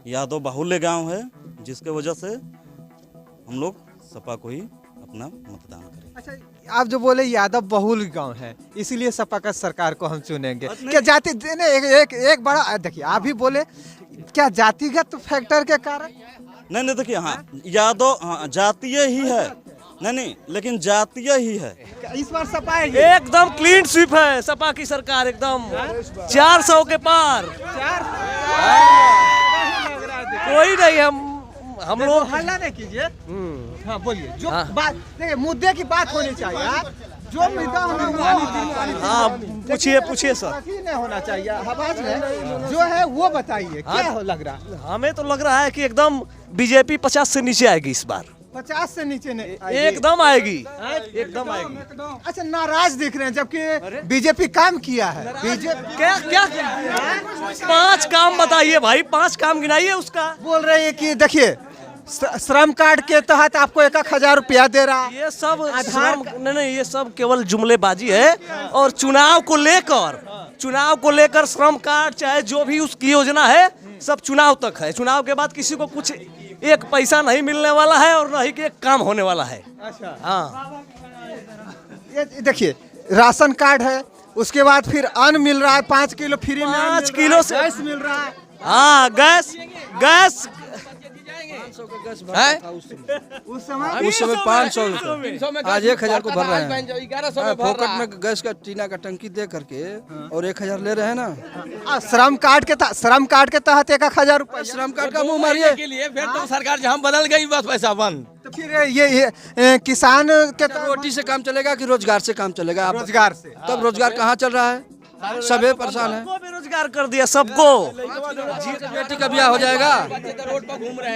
यादव बाहुल्य गांव है, जिसके वजह से हम लोग सपा को ही अपना मतदान करें। अच्छा, आप जो बोले यादव बहुल गांव है इसीलिए सपा का सरकार को हम चुनेंगे, क्या जाति एक बड़ा देखिए आप भी बोले क्या जातिगत फैक्टर के कारण? नहीं देखिए, हाँ यादव, हाँ जातीय ही है, नहीं लेकिन जातीय ही है। इस बार सपा है एकदम क्लीन स्वीप है सपा की सरकार, एकदम 400 के पार। कोई नहीं, हम लोग हल्ला नहीं कीजिए। हाँ बोलिए, जो बात देखिए मुद्दे की बात होनी चाहिए। जो मुद्दा हाँ पूछिए सर। नहीं होना चाहिए, आवाज में जो है वो बताइए क्या हो लग रहा? हमें तो लग रहा है कि एकदम बीजेपी 50 से नीचे आएगी इस बार। 50 से नीचे नहीं एकदम आएगी, एकदम आएगी। अच्छा, नाराज दिख रहे हैं जबकि बीजेपी काम किया है। बीजेपी क्या 5 काम बताइए भाई, 5 काम गिनाइए उसका। बोल रहे हैं कि देखिए श्रम कार्ड के तहत आपको 1,000 रुपया दे रहा है। ये सब नहीं, ये सब केवल जुमलेबाजी है। और चुनाव को लेकर श्रम कार्ड चाहे जो भी उसकी योजना है सब चुनाव तक है। चुनाव के बाद किसी को कुछ एक पैसा नहीं मिलने वाला है और न ही कि एक काम होने वाला है। अच्छा, हाँ ये देखिए राशन कार्ड है, उसके बाद फिर अन्न मिल रहा है 5 किलो फ्री में, 5 किलो से गैस मिल रहा है। हाँ गैस है उस समय 500 रुपए, आज 1,000 को भर रहे हैं। फोकट में गैस का टीना का टंकी दे करके और 1,000 ले रहे हैं ना। श्रम कार्ड के तहत 1,000 रुपया। श्रम कार्ड का मुँह मारिए के लिए फिर तो सरकार जहाँ बदल गई बस पैसा बंद। तो फिर ये किसान के रोटी से काम चलेगा कि रोजगार से काम चलेगा? आप रोजगार से। तब रोजगार कहाँ चल रहा है? सभी परेशान है। बेरोजगार कर दिया सबको। बेटी का ब्याह हो जाएगा,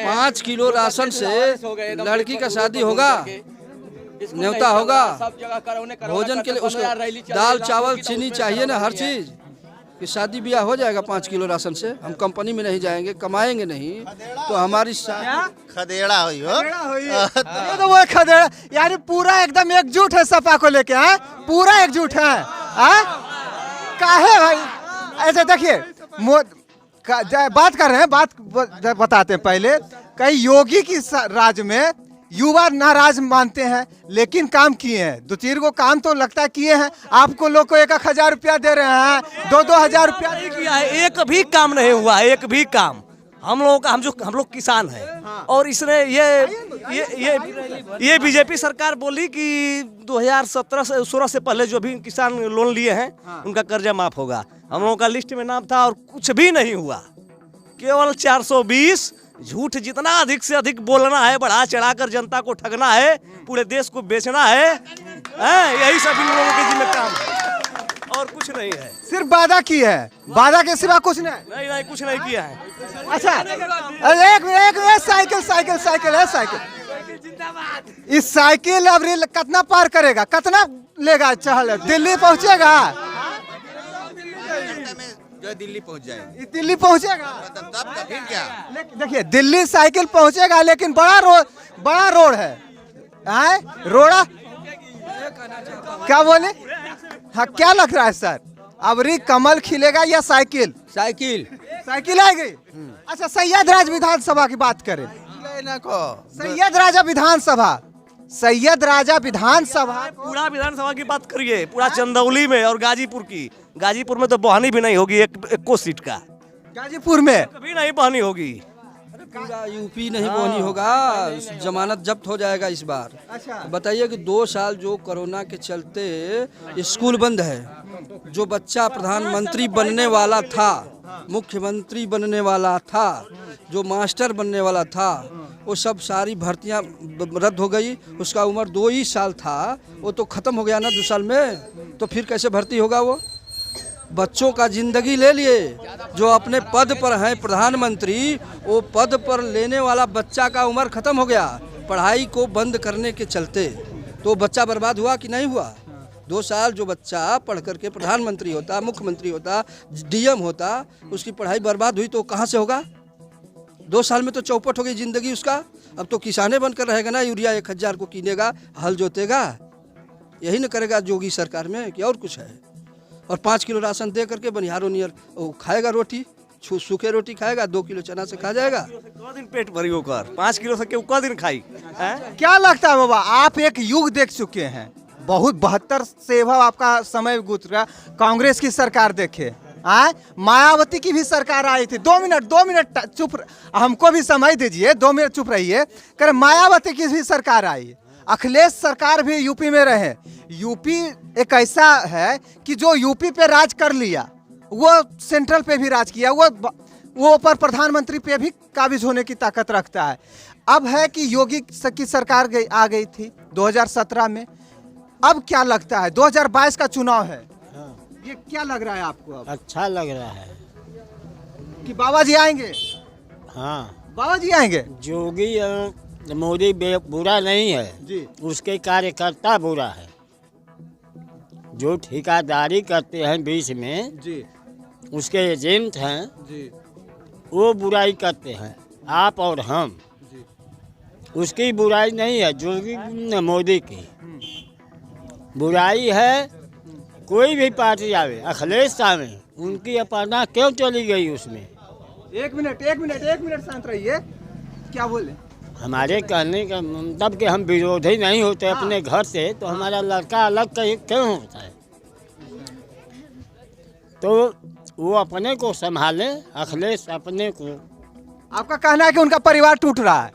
5 किलो राशन से लड़की का शादी होगा, न्योता होगा, भोजन के लिए उसको दाल चावल चीनी चाहिए ना, हर चीज कि शादी ब्याह हो जाएगा 5 किलो राशन से। हम कंपनी में नहीं जाएंगे, कमाएंगे नहीं तो हमारी खदेड़ा हुई हो। ये तो वो खदेड़ा, यानी पूरा एकदम एकजुट है सपा को लेके। है पूरा एकजुट है। काहे भाई ऐसे देखिए बात कर रहे हैं, बात बताते हैं पहले। कई योगी की राज में युवा नाराज मानते हैं, लेकिन काम किए हैं। 2-3 को काम तो लगता है किए हैं। आपको लोग को 1,000 रुपया दे रहे हैं, 2,000 रुपया नहीं किया है, एक भी काम नहीं हुआ, एक भी काम। हम लोग किसान हैं और इसने ये बीजेपी सरकार बोली कि 2017-16 से पहले जो भी किसान लोन लिए हैं उनका कर्जा माफ होगा। हम लोगों का लिस्ट में नाम था और कुछ भी नहीं हुआ। केवल 420 झूठ, जितना अधिक से अधिक बोलना है, बढ़ा चढ़ाकर जनता को ठगना है, पूरे देश को बेचना है, यही सब इन लोगों के जिम्मे काम है और कुछ नहीं है। सिर्फ वादा की है, वादा के सिवा कुछ नहीं, कुछ नहीं किया है। अच्छा, एक साइकिल है, साइकिल। इस साइकिल अब कितना पार करेगा, कितना लेगा? चल दिल्ली पहुंचेगा, जो दिल्ली पहुंच जाए। दिल्ली पहुंचेगा तब फिर क्या? देखिए दिल्ली साइकिल पहुंचेगा, लेकिन बड़ा रोड है। रोड़ा क्या बोले? हाँ, क्या लग रहा है सर, अबरी कमल खिलेगा या साइकिल आएगी? अच्छा, सैयद राज विधानसभा की बात करें। सैयद राजा विधानसभा पूरा विधानसभा की बात करिए, पूरा चंदौली में और गाजीपुर में तो बहानी भी नहीं होगी एको सीट का। गाजीपुर में कभी नहीं बहानी होगी। पूरा यूपी नहीं बोनी होगा, जमानत जब्त हो जाएगा इस बार। अच्छा, बताइए कि 2 साल जो कोरोना के चलते स्कूल बंद है, जो बच्चा प्रधानमंत्री बनने वाला था, मुख्यमंत्री बनने वाला था, जो मास्टर बनने वाला था, वो सब सारी भर्तियां रद्द हो गई। उसका उम्र 2 ही साल था, वो तो खत्म हो गया ना 2 साल में, तो फिर कैसे भर्ती होगा वो? बच्चों का जिंदगी ले लिए, जो अपने पद पर हैं प्रधानमंत्री, वो पद पर लेने वाला बच्चा का उम्र खत्म हो गया पढ़ाई को बंद करने के चलते। तो बच्चा बर्बाद हुआ कि नहीं हुआ? 2 साल जो बच्चा पढ़ करके प्रधानमंत्री होता, मुख्यमंत्री होता, डीएम होता, उसकी पढ़ाई बर्बाद हुई तो कहाँ से होगा? 2 साल में तो चौपट हो गई जिंदगी उसका। अब तो किसाने बनकर रहेगा ना, यूरिया 1,000 को कीनेगा, हल जोतेगा, यही न करेगा योगी सरकार में कि और कुछ है? और 5 किलो राशन दे करके बनिहारों नियर खाएगा रोटी, सूखे रोटी खाएगा, 2 किलो चना से खा जाएगा। क दिन पेट भरी होकर 5 किलो से क्यों क दिन खाई हैं? क्या लगता है बाबा, आप एक युग देख चुके हैं, बहुत 72 से आपका समय गुजरा, कांग्रेस की सरकार देखे, मायावती की भी सरकार आई थी। 2 मिनट चुप, हमको भी समय दीजिए, 2 मिनट चुप रहिए। कर मायावती की भी सरकार आई, अखिलेश सरकार भी यूपी में रहे। यूपी एक ऐसा है कि जो यूपी पे राज कर लिया, वो सेंट्रल पे भी राज किया, वो ऊपर प्रधानमंत्री पे भी काबिज होने की ताकत रखता है। अब है कि योगी की सरकार आ गई थी 2017 में। अब क्या लगता है, 2022 का चुनाव है, ये क्या लग रहा है आपको? अब अच्छा लग रहा है कि बाबा जी आएंगे? हाँ, बाबा जी आएंगे। योगी और मोदी बुरा नहीं है जी, उसके कार्यकर्ता बुरा है। जो ठेकेदारी करते हैं बीच में, जी, उसके एजेंट हैं, जी, वो बुराई करते हैं, आप और हम। जी। उसकी बुराई नहीं है, योगी न मोदी की बुराई है। कोई भी पार्टी आवे, अखिलेश आवे, उनकी अपना क्यों चली गई उसमें? एक मिनट शांत रहिए। क्या बोले? हमारे कहने का मतलब कि हम विरोधी नहीं होते अपने घर से, तो हमारा लड़का अलग क्यों होता है? तो वो अपने को संभाले, अखिलेश अपने को। आपका कहना है कि उनका परिवार टूट रहा है?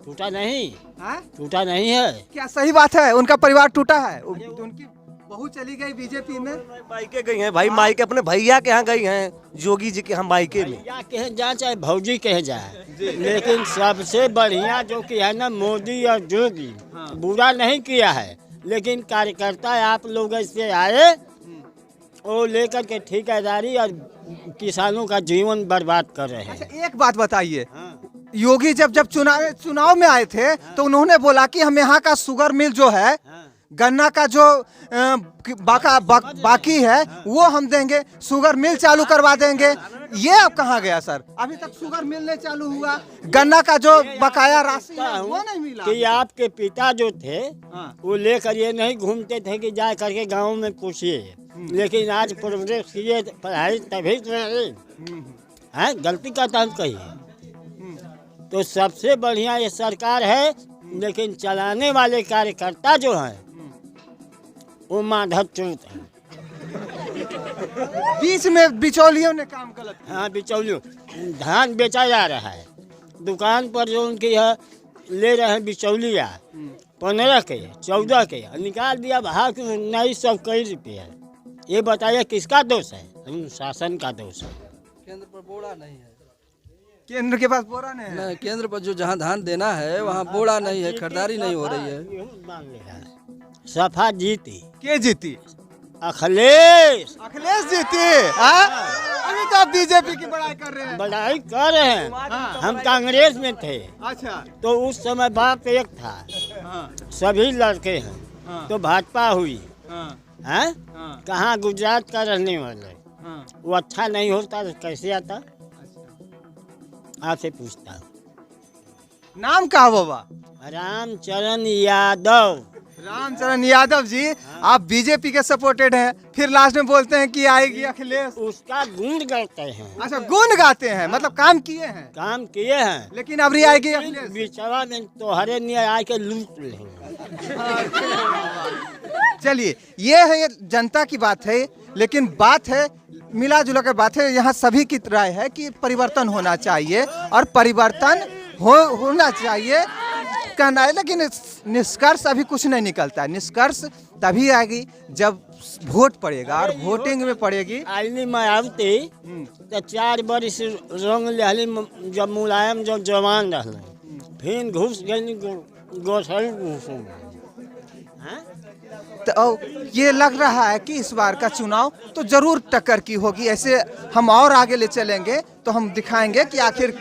टूटा नहीं, हाँ? टूटा नहीं है। क्या सही बात है, उनका परिवार टूटा है? उनकी बहू चली गई बीजेपी में। मायके गई हैं भाई, मायके अपने भैया के यहाँ गई हैं, योगी जी के यहाँ मायके में। भैया कहे जाए चाहे भौजी कहे जाए, लेकिन सबसे बढ़िया जो कि है ना मोदी और योगी, बुरा नहीं किया है, लेकिन कार्यकर्ता आप लोग ऐसे आए और लेकर के ठेकेदारी और किसानों का जीवन बर्बाद कर रहे हैं। अच्छा, एक बात बताइए, योगी जब चुनाव में आए थे तो उन्होंने बोला कि हम यहाँ का शुगर मिल जो है, गन्ना का जो बाकी है वो हम देंगे, शुगर मिल चालू करवा देंगे। ये अब कहाँ गया सर? अभी तक शुगर मिल नहीं चालू हुआ, गन्ना का जो बकाया राशि है वो नहीं मिला। कि आपके पिता जो थे वो लेकर ये नहीं घूमते थे कि जा करके गाँव में पूछिए, लेकिन आज प्रोग्रेस किए, पढ़ाई तभी है, गलती का हम कहिए। तो सबसे बढ़िया ये सरकार है, लेकिन चलाने वाले कार्यकर्ता जो हैं वो माधव चूत है। बीच में बिचौलियों ने काम गलत किया। हाँ, बिचौलियों, धान बेचा जा रहा है दुकान पर, जो उनकी है ले रहे हैं बिचौलिया 15 के 14 के, निकाल दिया भाव 1900 कई रुपये। ये बताइए किसका दोष है? शासन का दोष है। केंद्र पर बोड़ा नहीं है, केंद्र के पास बोरा नहीं है। नहीं, केंद्र पर जो जहाँ धान देना है वहाँ बोड़ा नहीं है, खरीदारी नहीं हो रही है। सफा जीती। के जीती? अखिलेश जीती। अभी तो आप बीजेपी की बड़ाई कर रहे हैं। बड़ाई कर रहे हैं। हम कांग्रेस में थे। अच्छा। तो उस समय बाप एक था, सभी लड़के हैं, तो भाजपा हुई है। कहाँ गुजरात का रहने वाले, वो अच्छा नहीं होता तो कैसे आता? आपसे पूछता हूँ। नाम क्या बाबा? रामचरण यादव। रामचरण यादव जी, आप बीजेपी के सपोर्टेड हैं, फिर लास्ट में बोलते हैं कि आएगी अखिलेश। उसका गुण गाते हैं। अच्छा, गुण गाते हैं, मतलब काम किए हैं। काम किए हैं, लेकिन अबरी आएगी अखिलेश। बिचवा में तो हरे नहीं आए के लूट लेंगे। चलिए, ये है, ये जनता की बात है, लेकिन बात है मिला जुला कर बात है। यहाँ सभी की राय है कि परिवर्तन होना चाहिए और परिवर्तन होना चाहिए कहना है, लेकिन निष्कर्ष अभी कुछ नहीं निकलता है। निष्कर्ष तभी आएगी जब वोट पड़ेगा, और वोटिंग में पड़ेगी। आईनी मायावती तो 4 बरिस रंग लहली, जब मुलायम जब जवान रहले, फिर घुस गई गोसाई घुस। तो ये लग रहा है कि इस बार का चुनाव तो जरूर टक्कर की होगी। ऐसे हम और आगे ले चलेंगे तो हम दिखाएंगे कि आखिर